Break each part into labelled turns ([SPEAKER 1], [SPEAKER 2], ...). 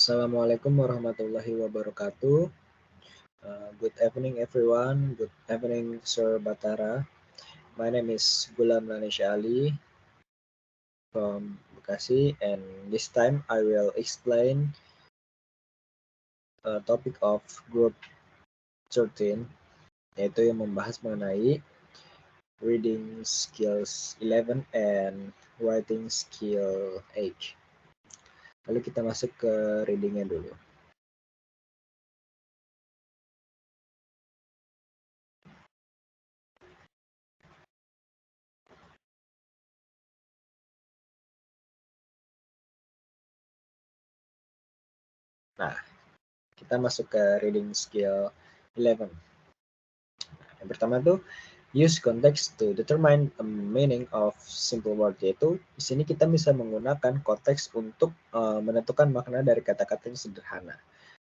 [SPEAKER 1] Assalamualaikum warahmatullahi wabarakatuh. Good evening, everyone. Good evening, Sir Batara. My name is Gulam Lanisha Ali from Bekasi, and this time I will explain a topic of Group 13, yaitu yang membahas mengenai Reading Skills 11 and Writing Skill 8. Lalu kita masuk ke readingnya dulu. Nah, kita masuk ke reading skill 11. Yang pertama tuh use context to determine a meaning of simple word, yaitu di sini kita bisa menggunakan konteks untuk menentukan makna dari kata-kata yang sederhana.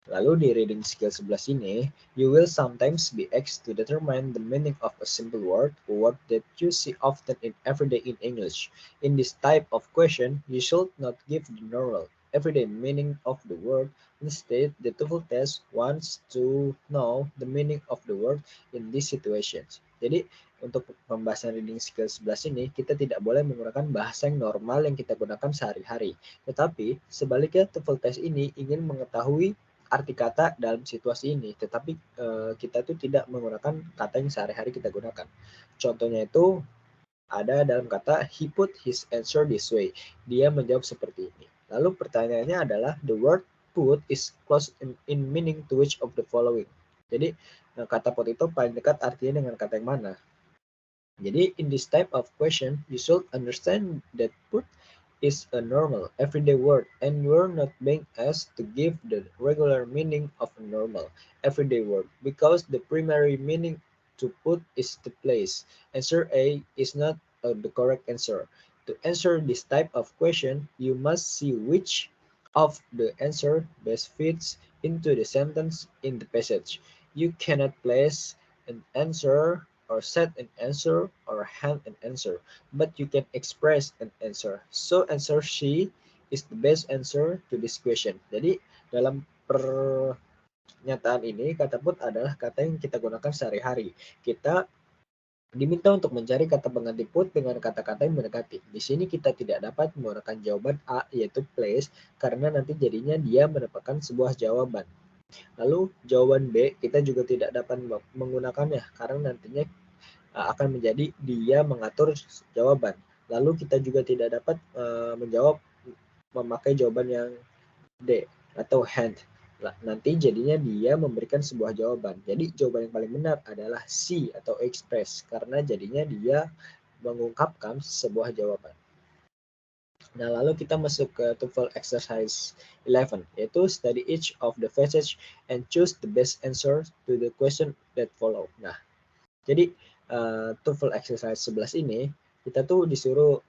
[SPEAKER 1] Lalu di reading skill 11 ini, you will sometimes be asked to determine the meaning of a simple word, a word that you see often in everyday in English. In this type of question, you should not give the normal, everyday meaning of the word. Instead, the TOEFL test wants to know the meaning of the word in these situations. Jadi, untuk pembahasan reading skill 11 ini, kita tidak boleh menggunakan bahasa yang normal yang kita gunakan sehari-hari. Tetapi, sebaliknya TOEFL test ini ingin mengetahui arti kata dalam situasi ini, tetapi kita tuh tidak menggunakan kata yang sehari-hari kita gunakan. Contohnya itu ada dalam kata he put his answer this way. Dia menjawab seperti ini. Lalu pertanyaannya adalah the word put is close in meaning to which of the following. Jadi kata put itu paling dekat artinya dengan kata yang mana. Jadi in this type of question, you should understand that put is a normal, everyday word, and you're not being asked to give the regular meaning of a normal, everyday word, because the primary meaning to put is the place. Answer A is not the correct answer. To answer this type of question, you must see which of the answer best fits into the sentence in the passage. You cannot place an answer or set an answer or hand an answer, but you can express an answer. So answer C is the best answer to this question. Jadi dalam pernyataan ini kata put adalah kata yang kita gunakan sehari-hari. Kita diminta untuk mencari kata pengganti put dengan kata-kata yang mendekati. Di sini kita tidak dapat menggunakan jawaban A yaitu place karena nanti jadinya dia mendapatkan sebuah jawaban. Lalu jawaban B kita juga tidak dapat menggunakannya karena nantinya akan menjadi dia mengatur jawaban. Lalu kita juga tidak dapat menjawab memakai jawaban yang D atau hand. Nanti jadinya dia memberikan sebuah jawaban. Jadi jawaban yang paling benar adalah C atau express karena jadinya dia mengungkapkan sebuah jawaban. Nah, lalu kita masuk ke TOEFL exercise 11, yaitu study each of the passage and choose the best answer to the question that follow. Nah, jadi TOEFL exercise 11 ini kita tuh disuruh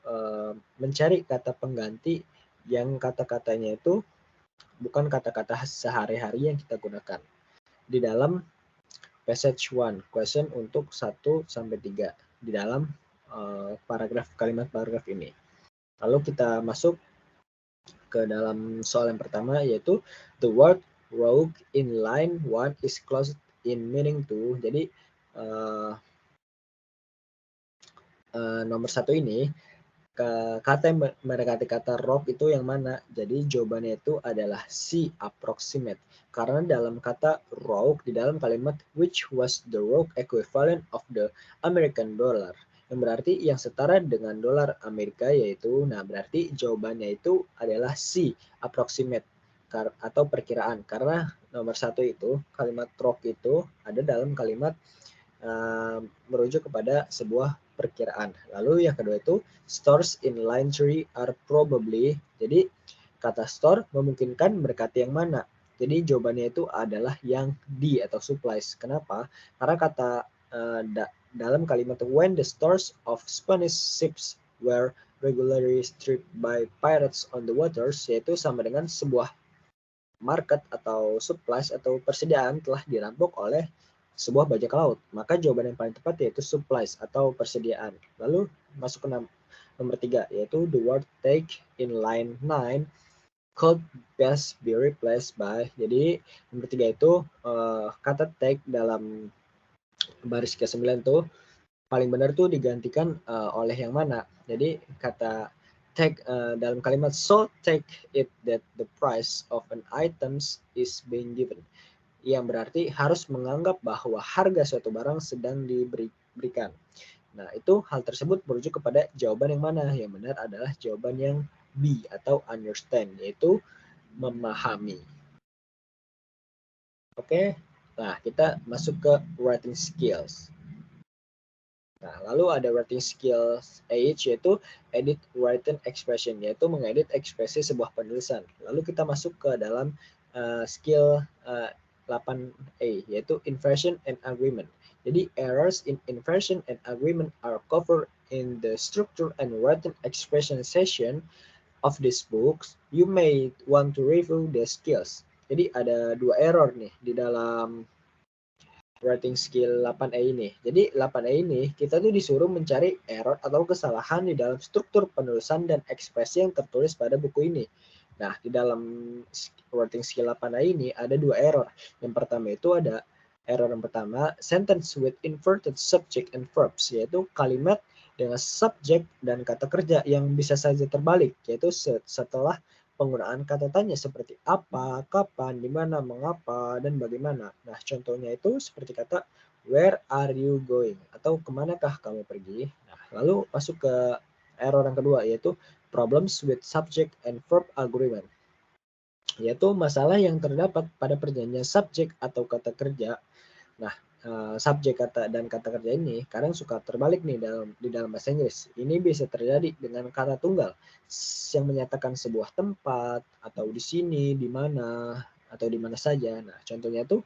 [SPEAKER 1] mencari kata pengganti yang kata-katanya itu bukan kata-kata sehari-hari yang kita gunakan. Di dalam passage 1, question untuk 1 sampai 3 di dalam kalimat paragraf ini. Lalu kita masuk ke dalam soal yang pertama, yaitu the word rogue in line 1 is close in meaning to. Jadi nomor 1 ini kata yang mendekati kata rogue itu yang mana? Jadi jawabannya itu adalah C, approximate. Karena dalam kata rogue di dalam kalimat which was the rogue equivalent of the American dollar, yang berarti yang setara dengan dolar Amerika, yaitu berarti jawabannya itu adalah C, approximate atau perkiraan. Karena nomor 1 itu kalimat rogue itu ada dalam kalimat merujuk kepada sebuah perkiraan. Lalu yang kedua itu stores in line 3 are probably. Jadi kata store memungkinkan mendekati yang mana? Jadi jawabannya itu adalah yang D atau supplies. Kenapa? Karena kata dalam kalimat when the stores of Spanish ships were regularly stripped by pirates on the waters, yaitu sama dengan sebuah market atau supplies atau persediaan telah dirampok oleh sebuah bajak laut. Maka jawaban yang paling tepat yaitu supplies atau persediaan. Lalu masuk ke nomor 3, yaitu the word take in line 9 could best be replaced by. Jadi yang ketiga itu kata take dalam baris ke-9 tuh paling benar tuh digantikan oleh yang mana. Jadi kata take dalam kalimat so take it that the price of an items is being given, yang berarti harus menganggap bahwa harga suatu barang sedang diberikan. Nah, itu hal tersebut merujuk kepada jawaban yang mana? Yang benar adalah jawaban yang B atau understand, yaitu memahami. Oke, nah kita masuk ke writing skills. Nah, lalu ada writing skills H, yaitu edit written expression, yaitu mengedit ekspresi sebuah penulisan. Lalu kita masuk ke dalam skill 8A, yaitu inversion and agreement. Jadi errors in inversion and agreement are covered in the structure and written expression session of this books. You may want to review the skills. Jadi ada dua error nih di dalam writing skill 8A ini. Jadi 8A ini kita tuh disuruh mencari error atau kesalahan di dalam struktur penulisan dan ekspresi yang tertulis pada buku ini. Nah, di dalam writing skill 8A ini ada dua error. Yang pertama itu ada error yang pertama, sentence with inverted subject and verbs, yaitu kalimat dengan subjek dan kata kerja yang bisa saja terbalik, yaitu setelah penggunaan kata tanya seperti apa, kapan, di mana, mengapa, dan bagaimana. Nah, contohnya itu seperti kata where are you going atau kemanakah kamu pergi. Nah, lalu masuk ke error yang kedua, yaitu problems with subject and verb agreement, yaitu masalah yang terdapat pada perjanjian subjek atau kata kerja. Nah, subjek kata dan kata kerja ini kadang suka terbalik nih di dalam bahasa Inggris. Ini bisa terjadi dengan kata tunggal yang menyatakan sebuah tempat atau di sini, di mana, atau di mana saja. Nah, contohnya tuh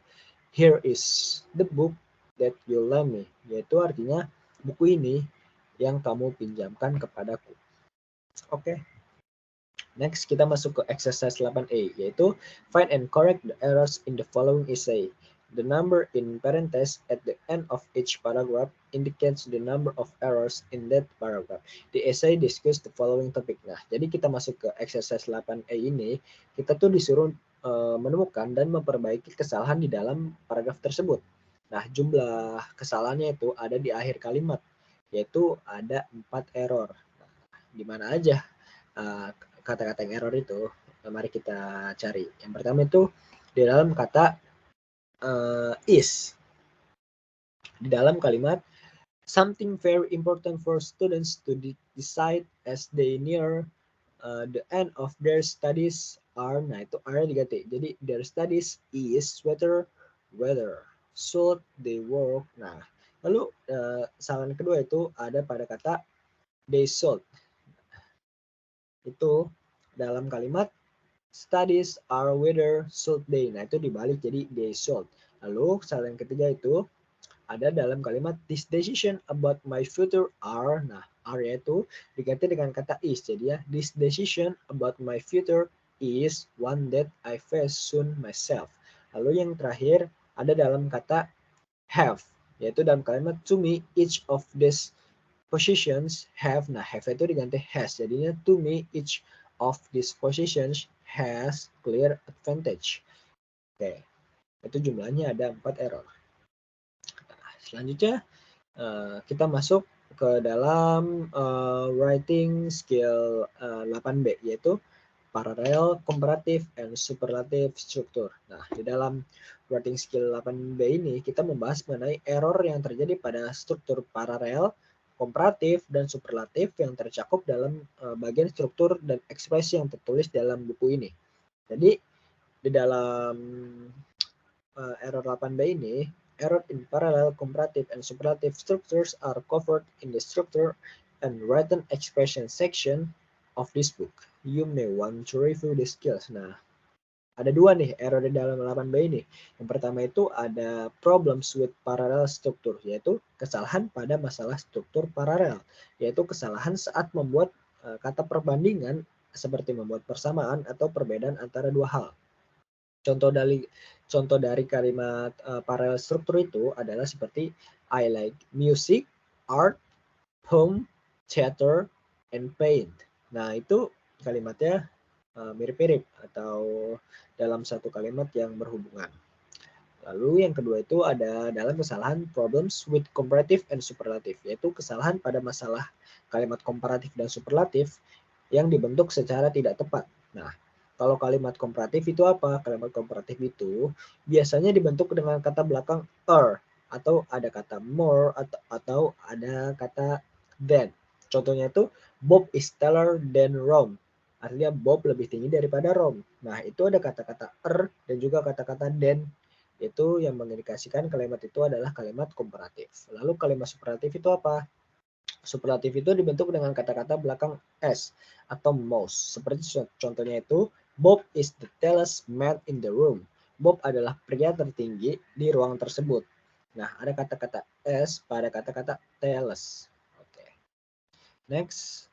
[SPEAKER 1] here is the book that you lend me, yaitu artinya buku ini yang kamu pinjamkan kepadaku. Oke. Next, kita masuk ke exercise 8A, yaitu find and correct the errors in the following essay. The number in parentheses at the end of each paragraph indicates the number of errors in that paragraph. The essay discuss the following topic. Nah, jadi kita masuk ke exercise 8A ini, kita tuh disuruh menemukan dan memperbaiki kesalahan di dalam paragraf tersebut. Nah, jumlah kesalahannya itu ada di akhir kalimat, yaitu ada 4 error. Nah, di mana aja kata-kata yang error itu? Mari kita cari. Yang pertama itu di dalam kata is. Di dalam kalimat something very important for students to decide as they near the end of their studies are. Nah, itu are diganti. Jadi their studies is whether should they work. Nah, lalu kesalahan kedua itu ada pada kata they should. Itu dalam kalimat studies are whether should they. Nah, itu dibalik jadi they should. Lalu kesalahan ketiga itu ada dalam kalimat this decision about my future are. Nah, are itu diganti dengan kata is. Jadi ya, this decision about my future is one that I face soon myself. Lalu yang terakhir ada dalam kata have, yaitu dalam kalimat to me each of these positions have. Nah, have itu diganti has. Jadinya to me each of these positions has clear advantage. Oke, itu jumlahnya ada 4 error. Nah, selanjutnya kita masuk ke dalam writing skill 8B, yaitu parallel, comparative, and superlative structure. Nah, di dalam writing skill 8B ini kita membahas mengenai error yang terjadi pada struktur paralel, komparatif, dan superlatif yang tercakup dalam bagian struktur dan ekspresi yang tertulis dalam buku ini. Jadi, di dalam error 8B ini, error in parallel, comparative, and superlative structures are covered in the structure and written expression section of this book. You may want to review the skills. Nah, ada dua nih error di dalam 8B ini. Yang pertama itu ada problems with parallel structure, yaitu kesalahan pada masalah struktur paralel, yaitu kesalahan saat membuat kata perbandingan seperti membuat persamaan atau perbedaan antara dua hal. Contoh dari kalimat parallel struktur itu adalah seperti I like music, art, home, theater, and paint. Nah, itu kalimatnya mirip-mirip atau dalam satu kalimat yang berhubungan. Lalu yang kedua itu ada dalam kesalahan problems with comparative and superlative, yaitu kesalahan pada masalah kalimat komparatif dan superlatif yang dibentuk secara tidak tepat. Nah, kalau kalimat komparatif itu apa? Kalimat komparatif itu biasanya dibentuk dengan kata belakang atau ada kata more atau ada kata than. Contohnya itu Bob is taller than Rom. Artinya Bob lebih tinggi daripada Rom. Nah, itu ada kata-kata dan juga kata-kata than. Itu yang mengindikasikan kalimat itu adalah kalimat komparatif. Lalu kalimat superlatif itu apa? Superlatif itu dibentuk dengan kata-kata belakang s atau most. Seperti contohnya itu, Bob is the tallest man in the room. Bob adalah pria tertinggi di ruang tersebut. Nah, ada kata-kata s pada kata-kata tallest. Oke. Next.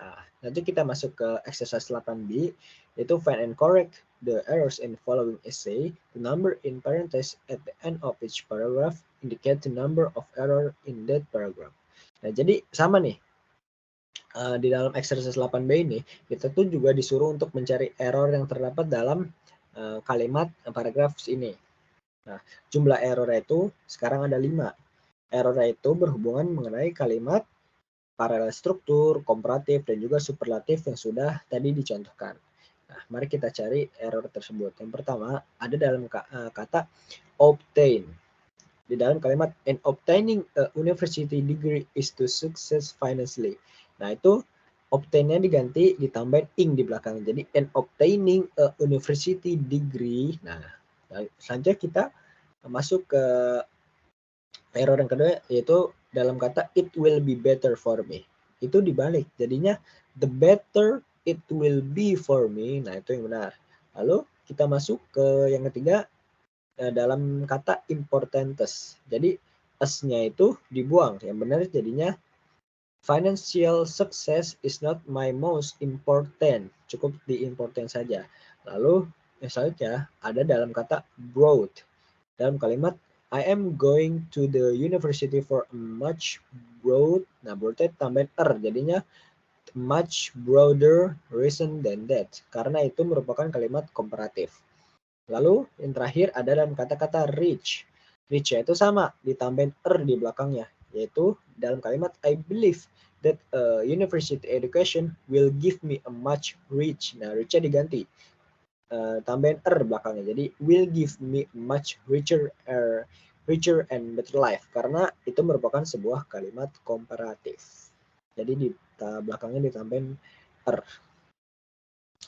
[SPEAKER 1] Nah, nanti kita masuk ke exercise 8B, yaitu find and correct the errors in following essay. The number in parentheses at the end of each paragraph indicate the number of error in that paragraph. Nah, jadi sama nih. Di dalam exercise 8B ini, kita tuh juga disuruh untuk mencari error yang terdapat dalam kalimat paragraf ini. Nah, jumlah error itu sekarang ada 5. Error itu berhubungan mengenai kalimat paralel struktur, komparatif, dan juga superlatif yang sudah tadi dicontohkan. Nah, mari kita cari error tersebut. Yang pertama, ada dalam kata obtain. Di dalam kalimat, and obtaining a university degree is to success financially. Nah, itu obtain-nya diganti ditambahin ing di belakang. Jadi, and obtaining a university degree. Nah, selanjutnya kita masuk ke error yang kedua, yaitu dalam kata it will be better for me. Itu dibalik, jadinya the better it will be for me. Nah, itu yang benar. Lalu kita masuk ke yang ketiga, dalam kata importantes. Jadi s-nya itu dibuang. Yang benar jadinya financial success is not my most important. Cukup di important saja. Lalu yang selanjutnya ada dalam kata broad. Dalam kalimat I am going to the university for a much broad. Nah, broadnya tambahin jadinya much broader reason than that. Karena itu merupakan kalimat komparatif. Lalu yang terakhir ada dalam kata-kata rich. Rich itu sama, ditambahin di belakangnya. Yaitu dalam kalimat I believe that university education will give me a much rich. Nah, rich-nya diganti. Tambahin belakangnya. Jadi will give me much richer and better life, karena itu merupakan sebuah kalimat komparatif. Jadi di belakangnya ditambahin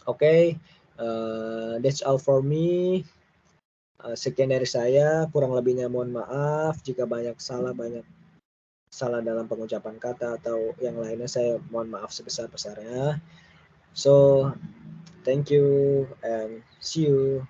[SPEAKER 1] Oke, that's all for me. Sekian dari saya, kurang lebihnya mohon maaf jika banyak salah dalam pengucapan kata atau yang lainnya, saya mohon maaf sebesar-besarnya. So, thank you and see you.